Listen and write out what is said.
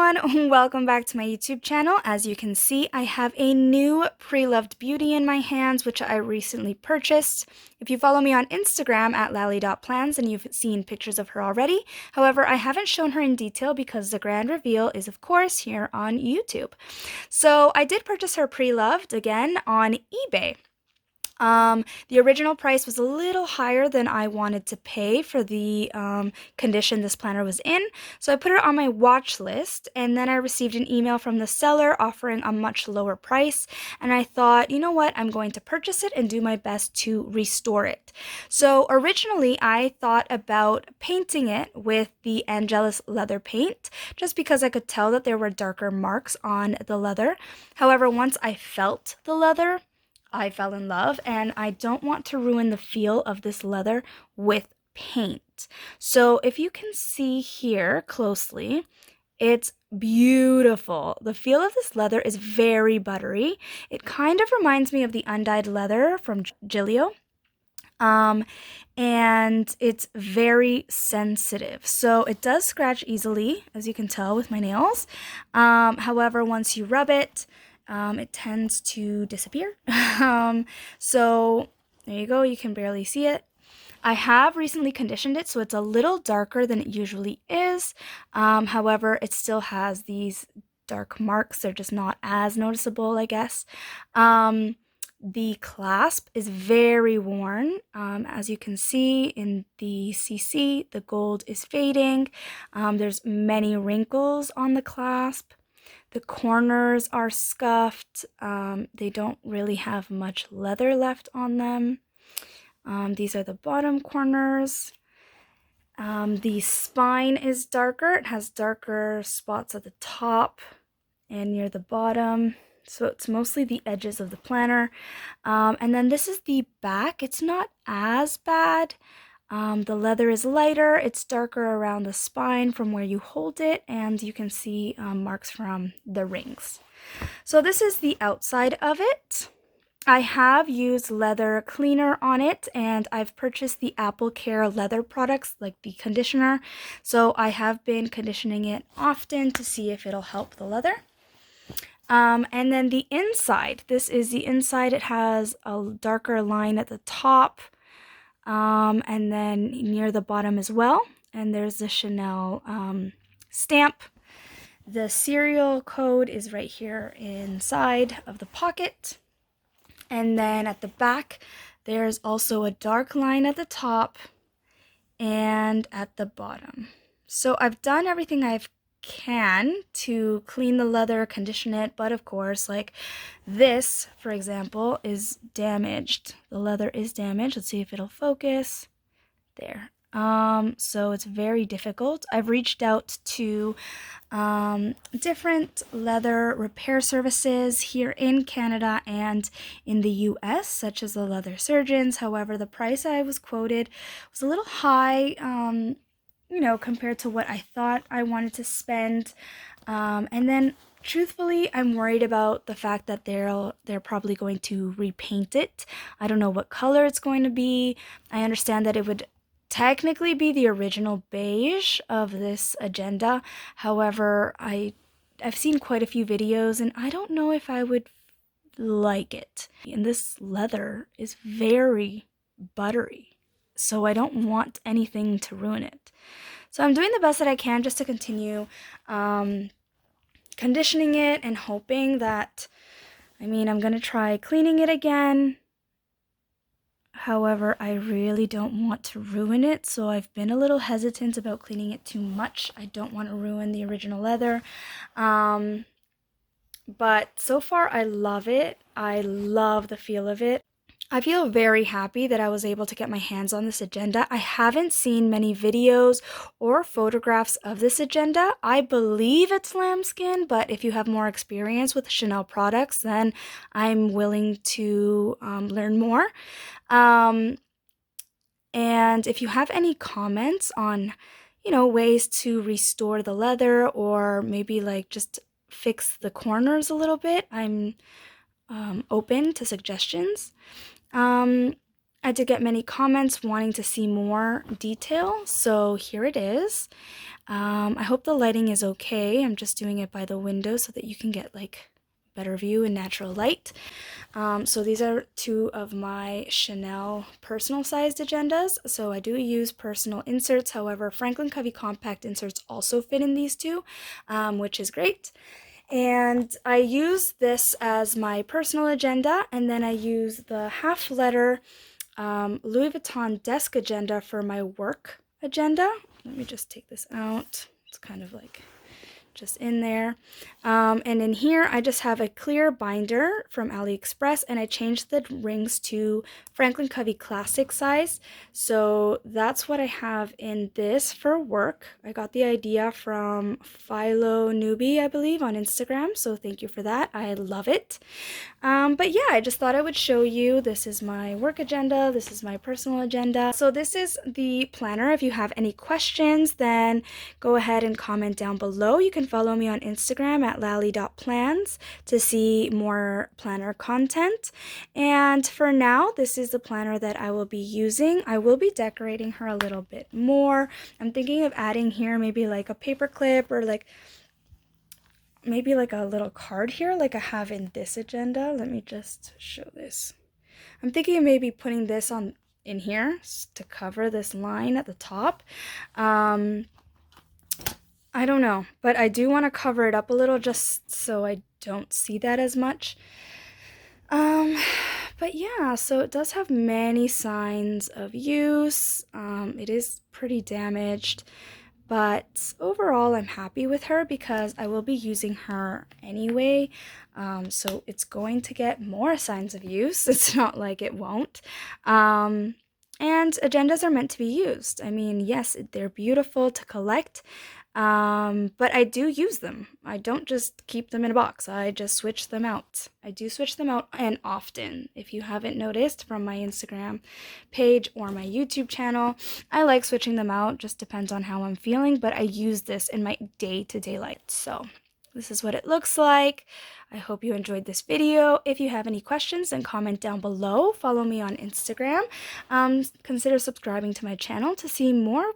everyone, welcome back to my YouTube channel. As you can see, I have a new pre-loved beauty in my hands, which I recently purchased. If you follow me on Instagram at lally.plans, then you've seen pictures of her already. However, I haven't shown her in detail because the grand reveal is, of course, here on YouTube. So I did purchase her pre-loved again on eBay. The original price was a little higher than I wanted to pay for the condition this planner was in, so I put it on my watch list, and then I received an email from the seller offering a much lower price, and I thought, you know what, I'm going to purchase it and do my best to restore it. So originally I thought about painting it with the Angelus leather paint, just because I could tell that there were darker marks on the leather. However, once I felt the leather, I fell in love, and I don't want to ruin the feel of this leather with paint. So if you can see here closely, it's beautiful. The feel of this leather is very buttery. It kind of reminds me of the undyed leather from Gillio. And it's very sensitive. So it does scratch easily, as you can tell with my nails. However, once you rub it, it tends to disappear. So there you go, you can barely see it. I have recently conditioned it, so it's a little darker than it usually is. However, it still has these dark marks. They're just not as noticeable, I guess. The clasp is very worn. As you can see in the CC, the gold is fading. There's many wrinkles on the clasp. The corners are scuffed. They don't really have much leather left on them. These are the bottom corners. The spine is darker. It has darker spots at the top and near the bottom. So it's mostly the edges of the planner. And then this is the back. It's not as bad. The leather is lighter, it's darker around the spine from where you hold it, and you can see marks from the rings. So this is the outside of it. I have used leather cleaner on it, and I've purchased the Apple Care leather products, like the conditioner. So I have been conditioning it often to see if it'll help the leather. And then the inside, this is the inside. It has a darker line at the top. And then near the bottom as well, and there's the Chanel stamp. The serial code is right here inside of the pocket, and then at the back there's also a dark line at the top and at the bottom. So I've done everything I can to clean the leather, condition it, but of course, like this, for example, is damaged. The leather is damaged. Let's see if it'll focus. There. So it's very difficult. I've reached out to different leather repair services here in Canada and in the US, such as the Leather Surgeons. However, the price I was quoted was a little high, you know, compared to what I thought I wanted to spend. And then truthfully, I'm worried about the fact that they're probably going to repaint it. I don't know what color it's going to be. I understand that it would technically be the original beige of this agenda. However, I've seen quite a few videos, and I don't know if I would like it. And this leather is very buttery, so I don't want anything to ruin it. So I'm doing the best that I can just to continue conditioning it and hoping that, I'm going to try cleaning it again. However, I really don't want to ruin it, so I've been a little hesitant about cleaning it too much. I don't want to ruin the original leather. But so far, I love it. I love the feel of it. I feel very happy that I was able to get my hands on this agenda. I haven't seen many videos or photographs of this agenda. I believe it's lambskin, but if you have more experience with Chanel products, then I'm willing to learn more. And if you have any comments on, you know, ways to restore the leather, or maybe like just fix the corners a little bit, I'm open to suggestions. I did get many comments wanting to see more detail, so here it is. I hope the lighting is okay. I'm just doing it by the window so that you can get like better view in natural light. So these are two of my Chanel personal sized agendas. So I do use personal inserts. However, Franklin Covey compact inserts also fit in these two, which is great. And I use this as my personal agenda, and then I use the half letter Louis Vuitton desk agenda for my work agenda. Let me just take this out. It's kind of like just in there. And in here, I just have a clear binder from AliExpress, and I changed the rings to Franklin Covey Classic size. So that's what I have in this for work. I got the idea from Philo Newbie, I believe, on Instagram. So thank you for that. I love it. But yeah, I just thought I would show you. This is my work agenda. This is my personal agenda. So this is the planner. If you have any questions, then go ahead and comment down below. You can follow me on Instagram at lally.plans to see more planner content. And for now, this is the planner that I will be using. I will be decorating her a little bit more. I'm thinking of adding here maybe like a paper clip or like maybe like a little card here like I have in this agenda. Let me just show this. I'm thinking of maybe putting this on in here to cover this line at the top. I don't know, but I do want to cover it up a little just so I don't see that as much. But yeah, so it does have many signs of use. It is pretty damaged, but overall I'm happy with her because I will be using her anyway. So it's going to get more signs of use. It's not like it won't. And agendas are meant to be used. I mean, yes, they're beautiful to collect, but I do use them. I don't just keep them in a box. I just switch them out. I do switch them out, and often. If you haven't noticed from my Instagram page or my YouTube channel, I like switching them out. Just depends on how I'm feeling, but I use this in my day-to-day life. So this is what it looks like. I hope you enjoyed this video. If you have any questions, then comment down below. Follow me on Instagram. Consider subscribing to my channel to see more